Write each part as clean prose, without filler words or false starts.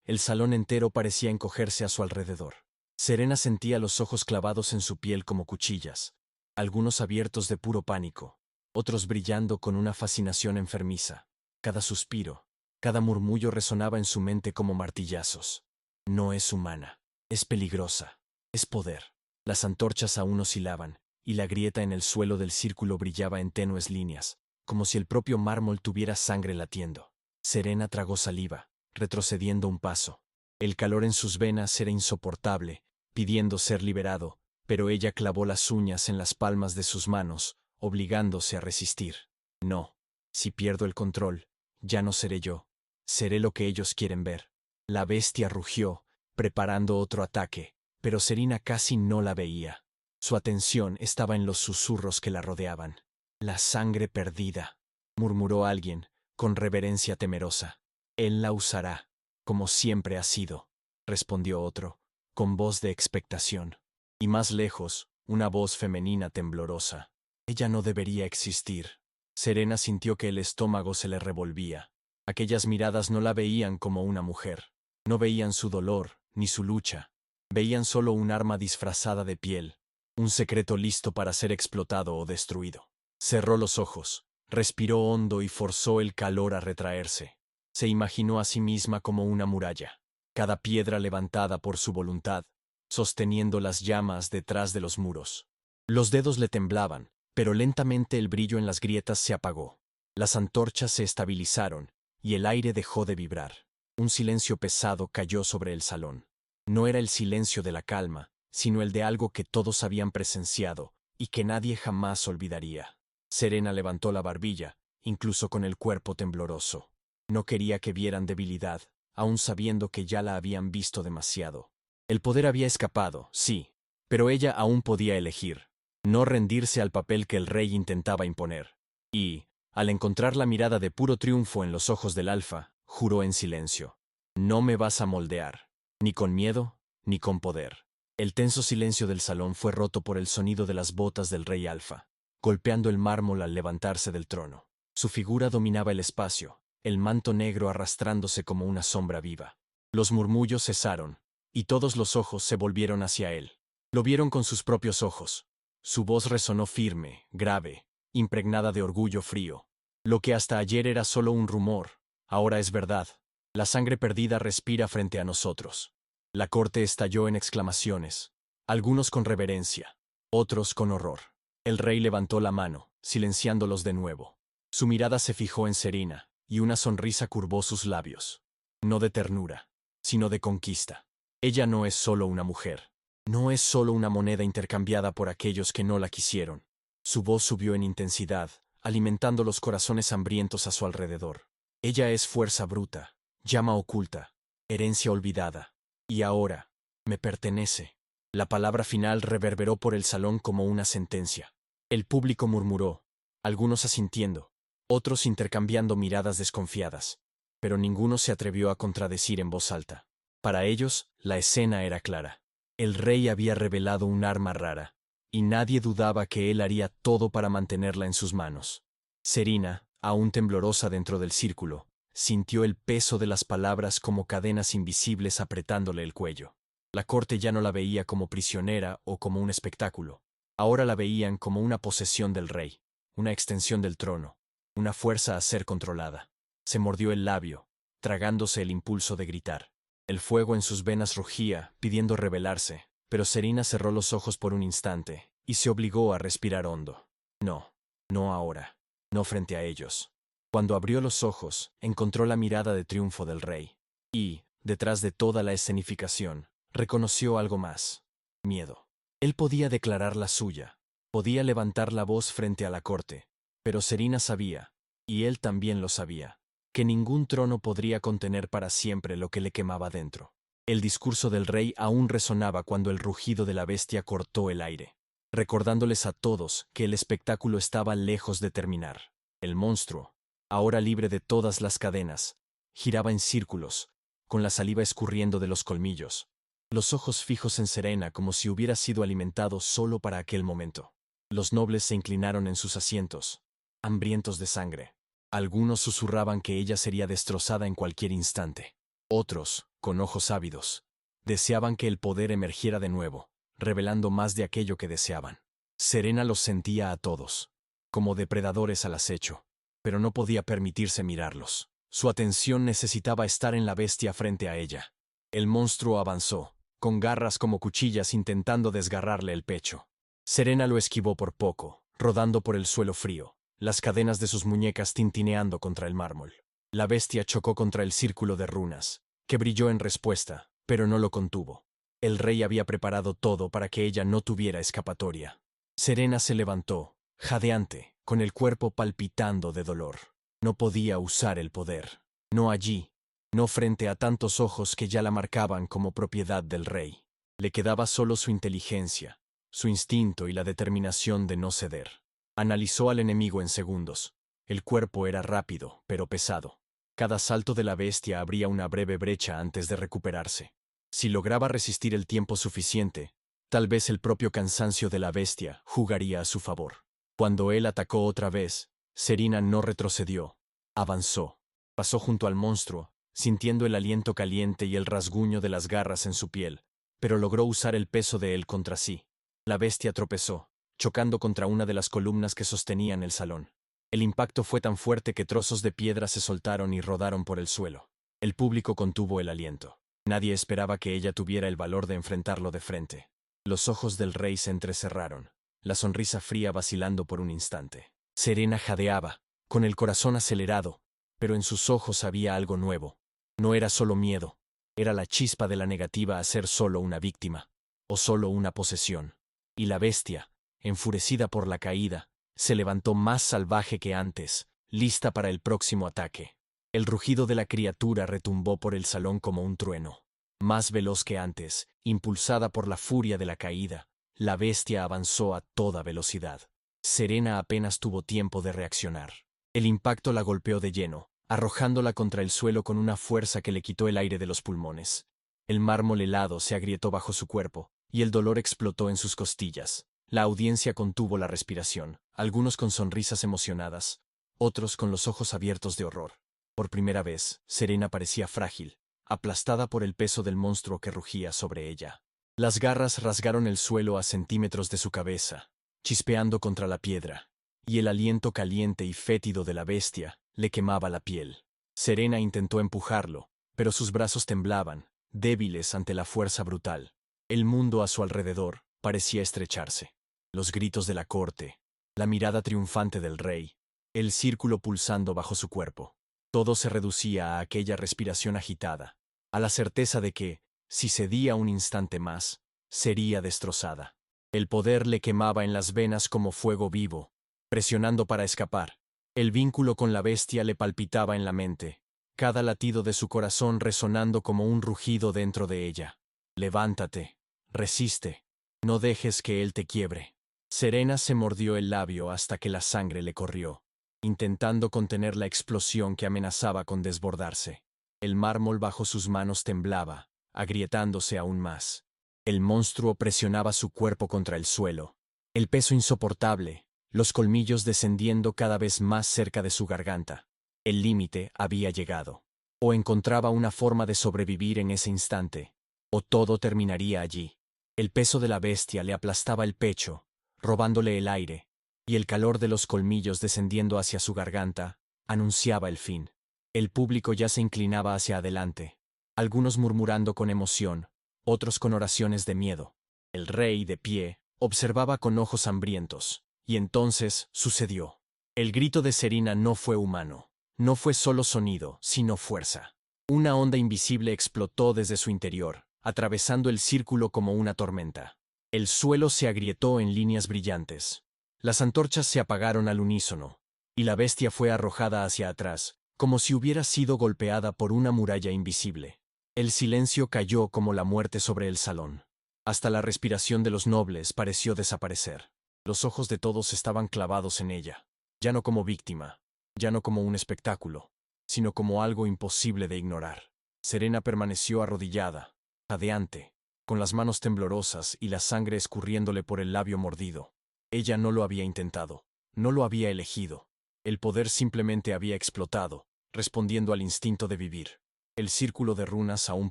El salón entero parecía encogerse a su alrededor. Serena sentía los ojos clavados en su piel como cuchillas, algunos abiertos de puro pánico, otros brillando con una fascinación enfermiza. Cada suspiro, cada murmullo resonaba en su mente como martillazos. No es humana, es peligrosa, es poder. Las antorchas aún oscilaban, y la grieta en el suelo del círculo brillaba en tenues líneas, como si el propio mármol tuviera sangre latiendo. Serena tragó saliva, retrocediendo un paso. El calor en sus venas era insoportable, pidiendo ser liberado, pero ella clavó las uñas en las palmas de sus manos, obligándose a resistir. No, si pierdo el control, ya no seré yo, seré lo que ellos quieren ver. La bestia rugió, preparando otro ataque, pero Serena casi no la veía. Su atención estaba en los susurros que la rodeaban. La sangre perdida, murmuró alguien, con reverencia temerosa. Él la usará, como siempre ha sido, respondió otro, con voz de expectación. Y más lejos, una voz femenina temblorosa. Ella no debería existir. Serena sintió que el estómago se le revolvía. Aquellas miradas no la veían como una mujer. No veían su dolor, ni su lucha. Veían solo un arma disfrazada de piel, un secreto listo para ser explotado o destruido. Cerró los ojos, respiró hondo y forzó el calor a retraerse. Se imaginó a sí misma como una muralla, cada piedra levantada por su voluntad, sosteniendo las llamas detrás de los muros. Los dedos le temblaban, pero lentamente el brillo en las grietas se apagó. Las antorchas se estabilizaron, y el aire dejó de vibrar. Un silencio pesado cayó sobre el salón. No era el silencio de la calma, sino el de algo que todos habían presenciado y que nadie jamás olvidaría. Serena levantó la barbilla, incluso con el cuerpo tembloroso. No quería que vieran debilidad, aun sabiendo que ya la habían visto demasiado. El poder había escapado, sí, pero ella aún podía elegir. No rendirse al papel que el rey intentaba imponer. Y, al encontrar la mirada de puro triunfo en los ojos del alfa, juró en silencio. No me vas a moldear, ni con miedo, ni con poder. El tenso silencio del salón fue roto por el sonido de las botas del rey alfa, golpeando el mármol al levantarse del trono. Su figura dominaba el espacio, el manto negro arrastrándose como una sombra viva. Los murmullos cesaron, y todos los ojos se volvieron hacia él. Lo vieron con sus propios ojos. Su voz resonó firme, grave, impregnada de orgullo frío. Lo que hasta ayer era solo un rumor, ahora es verdad. La sangre perdida respira frente a nosotros. La corte estalló en exclamaciones, algunos con reverencia, otros con horror. El rey levantó la mano, silenciándolos de nuevo. Su mirada se fijó en Serena, y una sonrisa curvó sus labios. No de ternura, sino de conquista. Ella no es solo una mujer. No es solo una moneda intercambiada por aquellos que no la quisieron. Su voz subió en intensidad, alimentando los corazones hambrientos a su alrededor. Ella es fuerza bruta, llama oculta, herencia olvidada. Y ahora, me pertenece. La palabra final reverberó por el salón como una sentencia. El público murmuró, algunos asintiendo, otros intercambiando miradas desconfiadas, pero ninguno se atrevió a contradecir en voz alta. Para ellos, la escena era clara. El rey había revelado un arma rara, y nadie dudaba que él haría todo para mantenerla en sus manos. Serena, aún temblorosa dentro del círculo, sintió el peso de las palabras como cadenas invisibles apretándole el cuello. La corte ya no la veía como prisionera o como un espectáculo. Ahora la veían como una posesión del rey, una extensión del trono, una fuerza a ser controlada. Se mordió el labio, tragándose el impulso de gritar. El fuego en sus venas rugía, pidiendo rebelarse, pero Serena cerró los ojos por un instante y se obligó a respirar hondo. No, no ahora, no frente a ellos. Cuando abrió los ojos, encontró la mirada de triunfo del rey. Y, detrás de toda la escenificación, reconoció algo más. Miedo. Él podía declarar la suya, podía levantar la voz frente a la corte, pero Serena sabía, y él también lo sabía, que ningún trono podría contener para siempre lo que le quemaba dentro. El discurso del rey aún resonaba cuando el rugido de la bestia cortó el aire, recordándoles a todos que el espectáculo estaba lejos de terminar. El monstruo, ahora libre de todas las cadenas, giraba en círculos, con la saliva escurriendo de los colmillos, los ojos fijos en Serena como si hubiera sido alimentado solo para aquel momento. Los nobles se inclinaron en sus asientos, hambrientos de sangre. Algunos susurraban que ella sería destrozada en cualquier instante. Otros, con ojos ávidos, deseaban que el poder emergiera de nuevo, revelando más de aquello que deseaban. Serena los sentía a todos, como depredadores al acecho, pero no podía permitirse mirarlos. Su atención necesitaba estar en la bestia frente a ella. El monstruo avanzó, con garras como cuchillas intentando desgarrarle el pecho. Serena lo esquivó por poco, rodando por el suelo frío, las cadenas de sus muñecas tintineando contra el mármol. La bestia chocó contra el círculo de runas, que brilló en respuesta, pero no lo contuvo. El rey había preparado todo para que ella no tuviera escapatoria. Serena se levantó, jadeante, con el cuerpo palpitando de dolor. No podía usar el poder. No allí, no frente a tantos ojos que ya la marcaban como propiedad del rey. Le quedaba solo su inteligencia, su instinto y la determinación de no ceder. Analizó al enemigo en segundos. El cuerpo era rápido, pero pesado. Cada salto de la bestia abría una breve brecha antes de recuperarse. Si lograba resistir el tiempo suficiente, tal vez el propio cansancio de la bestia jugaría a su favor. Cuando él atacó otra vez, Serena no retrocedió. Avanzó. Pasó junto al monstruo, sintiendo el aliento caliente y el rasguño de las garras en su piel, pero logró usar el peso de él contra sí. La bestia tropezó, chocando contra una de las columnas que sostenían el salón. El impacto fue tan fuerte que trozos de piedra se soltaron y rodaron por el suelo. El público contuvo el aliento. Nadie esperaba que ella tuviera el valor de enfrentarlo de frente. Los ojos del rey se entrecerraron, la sonrisa fría vacilando por un instante. Serena jadeaba, con el corazón acelerado, pero en sus ojos había algo nuevo. No era solo miedo, era la chispa de la negativa a ser solo una víctima, o solo una posesión. Y la bestia, enfurecida por la caída, se levantó más salvaje que antes, lista para el próximo ataque. El rugido de la criatura retumbó por el salón como un trueno. Más veloz que antes, impulsada por la furia de la caída, la bestia avanzó a toda velocidad. Serena apenas tuvo tiempo de reaccionar. El impacto la golpeó de lleno, arrojándola contra el suelo con una fuerza que le quitó el aire de los pulmones. El mármol helado se agrietó bajo su cuerpo, y el dolor explotó en sus costillas. La audiencia contuvo la respiración, algunos con sonrisas emocionadas, otros con los ojos abiertos de horror. Por primera vez, Serena parecía frágil, aplastada por el peso del monstruo que rugía sobre ella. Las garras rasgaron el suelo a centímetros de su cabeza, chispeando contra la piedra, y el aliento caliente y fétido de la bestia le quemaba la piel. Serena intentó empujarlo, pero sus brazos temblaban, débiles ante la fuerza brutal. El mundo a su alrededor parecía estrecharse. Los gritos de la corte, la mirada triunfante del rey, el círculo pulsando bajo su cuerpo. Todo se reducía a aquella respiración agitada, a la certeza de que, si cedía un instante más, sería destrozada. El poder le quemaba en las venas como fuego vivo, presionando para escapar. El vínculo con la bestia le palpitaba en la mente, cada latido de su corazón resonando como un rugido dentro de ella. Levántate, resiste, no dejes que él te quiebre. Serena se mordió el labio hasta que la sangre le corrió, intentando contener la explosión que amenazaba con desbordarse. El mármol bajo sus manos temblaba, agrietándose aún más. El monstruo presionaba su cuerpo contra el suelo. El peso insoportable, los colmillos descendiendo cada vez más cerca de su garganta. El límite había llegado. O encontraba una forma de sobrevivir en ese instante, o todo terminaría allí. El peso de la bestia le aplastaba el pecho, robándole el aire, y el calor de los colmillos descendiendo hacia su garganta anunciaba el fin. El público ya se inclinaba hacia adelante, algunos murmurando con emoción, otros con oraciones de miedo. El rey, de pie, observaba con ojos hambrientos, y entonces sucedió. El grito de Serena no fue humano, no fue solo sonido, sino fuerza. Una onda invisible explotó desde su interior, atravesando el círculo como una tormenta. El suelo se agrietó en líneas brillantes. Las antorchas se apagaron al unísono, y la bestia fue arrojada hacia atrás, como si hubiera sido golpeada por una muralla invisible. El silencio cayó como la muerte sobre el salón. Hasta la respiración de los nobles pareció desaparecer. Los ojos de todos estaban clavados en ella, ya no como víctima, ya no como un espectáculo, sino como algo imposible de ignorar. Serena permaneció arrodillada, jadeante, con las manos temblorosas y la sangre escurriéndole por el labio mordido. Ella no lo había intentado, no lo había elegido. El poder simplemente había explotado, respondiendo al instinto de vivir. El círculo de runas aún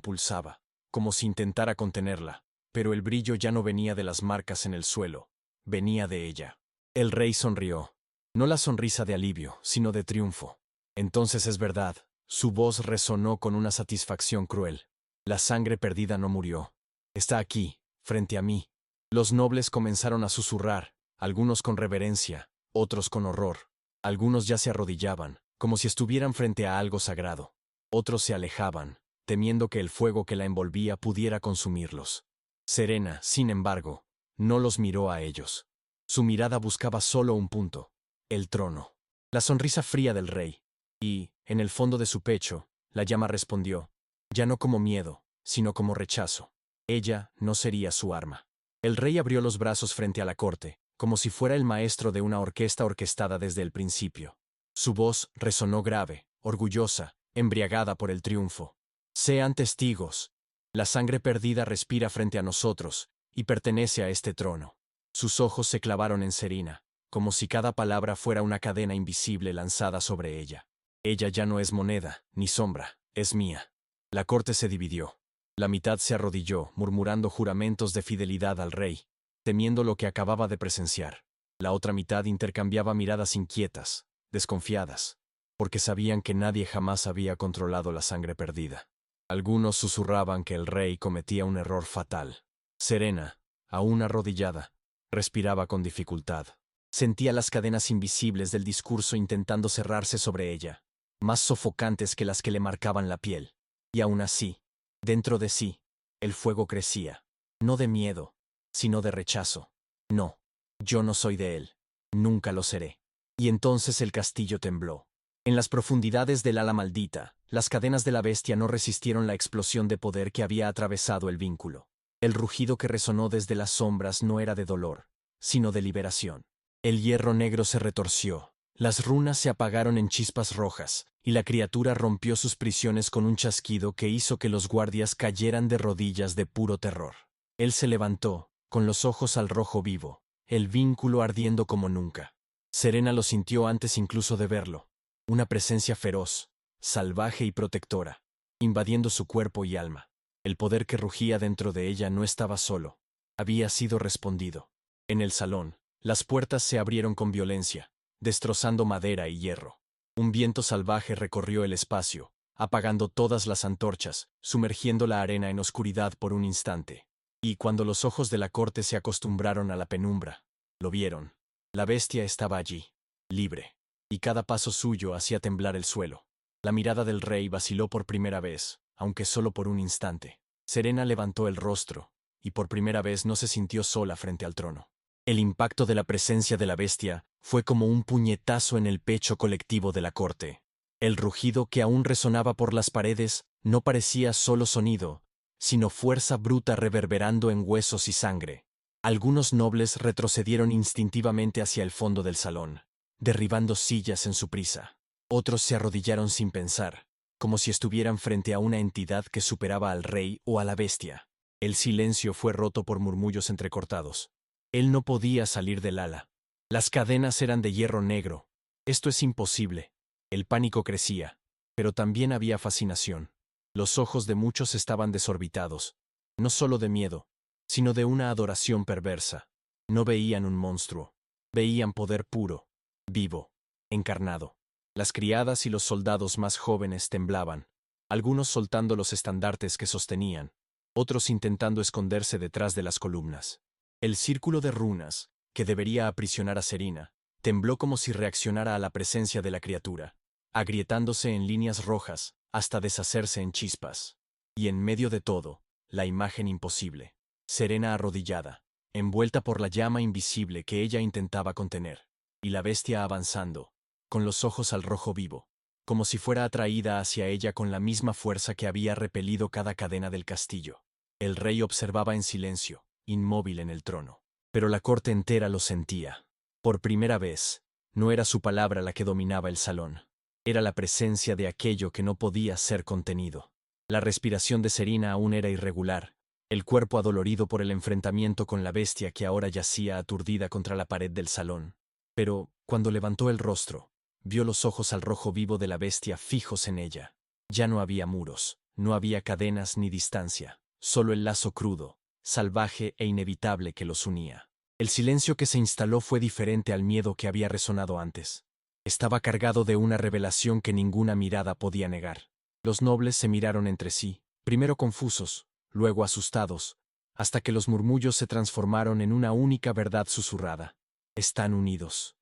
pulsaba, como si intentara contenerla, pero el brillo ya no venía de las marcas en el suelo, venía de ella. El rey sonrió. No la sonrisa de alivio, sino de triunfo. Entonces es verdad, su voz resonó con una satisfacción cruel. La sangre perdida no murió. Está aquí, frente a mí. Los nobles comenzaron a susurrar, algunos con reverencia, otros con horror. Algunos ya se arrodillaban, como si estuvieran frente a algo sagrado. Otros se alejaban, temiendo que el fuego que la envolvía pudiera consumirlos. Serena, sin embargo, no los miró a ellos. Su mirada buscaba solo un punto: el trono. La sonrisa fría del rey. Y, en el fondo de su pecho, la llama respondió, ya no como miedo, sino como rechazo. Ella no sería su arma. El rey abrió los brazos frente a la corte, como si fuera el maestro de una orquesta orquestada desde el principio. Su voz resonó grave, orgullosa, embriagada por el triunfo. Sean testigos. La sangre perdida respira frente a nosotros, y pertenece a este trono. Sus ojos se clavaron en Serena, como si cada palabra fuera una cadena invisible lanzada sobre ella. Ella ya no es moneda, ni sombra, es mía. La corte se dividió. La mitad se arrodilló, murmurando juramentos de fidelidad al rey, temiendo lo que acababa de presenciar. La otra mitad intercambiaba miradas inquietas, desconfiadas, porque sabían que nadie jamás había controlado la sangre perdida. Algunos susurraban que el rey cometía un error fatal. Serena, aún arrodillada, respiraba con dificultad. Sentía las cadenas invisibles del discurso intentando cerrarse sobre ella, más sofocantes que las que le marcaban la piel. Y aún así, dentro de sí, el fuego crecía, no de miedo, sino de rechazo. No, yo no soy de él, nunca lo seré. Y entonces el castillo tembló. En las profundidades del ala maldita, las cadenas de la bestia no resistieron la explosión de poder que había atravesado el vínculo. El rugido que resonó desde las sombras no era de dolor, sino de liberación. El hierro negro se retorció, las runas se apagaron en chispas rojas, y la criatura rompió sus prisiones con un chasquido que hizo que los guardias cayeran de rodillas de puro terror. Él se levantó, con los ojos al rojo vivo, el vínculo ardiendo como nunca. Serena lo sintió antes incluso de verlo. Una presencia feroz, salvaje y protectora, invadiendo su cuerpo y alma. El poder que rugía dentro de ella no estaba solo. Había sido respondido. En el salón, las puertas se abrieron con violencia, destrozando madera y hierro. Un viento salvaje recorrió el espacio, apagando todas las antorchas, sumergiendo la arena en oscuridad por un instante. Y cuando los ojos de la corte se acostumbraron a la penumbra, lo vieron. La bestia estaba allí, libre, y cada paso suyo hacía temblar el suelo. La mirada del rey vaciló por primera vez, aunque solo por un instante. Serena levantó el rostro, y por primera vez no se sintió sola frente al trono. El impacto de la presencia de la bestia fue como un puñetazo en el pecho colectivo de la corte. El rugido que aún resonaba por las paredes no parecía solo sonido, sino fuerza bruta reverberando en huesos y sangre. Algunos nobles retrocedieron instintivamente hacia el fondo del salón, derribando sillas en su prisa. Otros se arrodillaron sin pensar, como si estuvieran frente a una entidad que superaba al rey o a la bestia. El silencio fue roto por murmullos entrecortados. Él no podía salir del ala. Las cadenas eran de hierro negro. Esto es imposible. El pánico crecía, pero también había fascinación. Los ojos de muchos estaban desorbitados, no solo de miedo, sino de una adoración perversa. No veían un monstruo, veían poder puro, vivo, encarnado. Las criadas y los soldados más jóvenes temblaban, algunos soltando los estandartes que sostenían, otros intentando esconderse detrás de las columnas. El círculo de runas, que debería aprisionar a Serena, tembló como si reaccionara a la presencia de la criatura, agrietándose en líneas rojas hasta deshacerse en chispas. Y en medio de todo, la imagen imposible. Serena arrodillada, envuelta por la llama invisible que ella intentaba contener, y la bestia avanzando, con los ojos al rojo vivo, como si fuera atraída hacia ella con la misma fuerza que había repelido cada cadena del castillo. El rey observaba en silencio, inmóvil en el trono, pero la corte entera lo sentía. Por primera vez, no era su palabra la que dominaba el salón, era la presencia de aquello que no podía ser contenido. La respiración de Serena aún era irregular, el cuerpo adolorido por el enfrentamiento con la bestia que ahora yacía aturdida contra la pared del salón. Pero, cuando levantó el rostro, vio los ojos al rojo vivo de la bestia fijos en ella. Ya no había muros, no había cadenas ni distancia, solo el lazo crudo, salvaje e inevitable que los unía. El silencio que se instaló fue diferente al miedo que había resonado antes. Estaba cargado de una revelación que ninguna mirada podía negar. Los nobles se miraron entre sí, primero confusos, luego asustados, hasta que los murmullos se transformaron en una única verdad susurrada. Están unidos.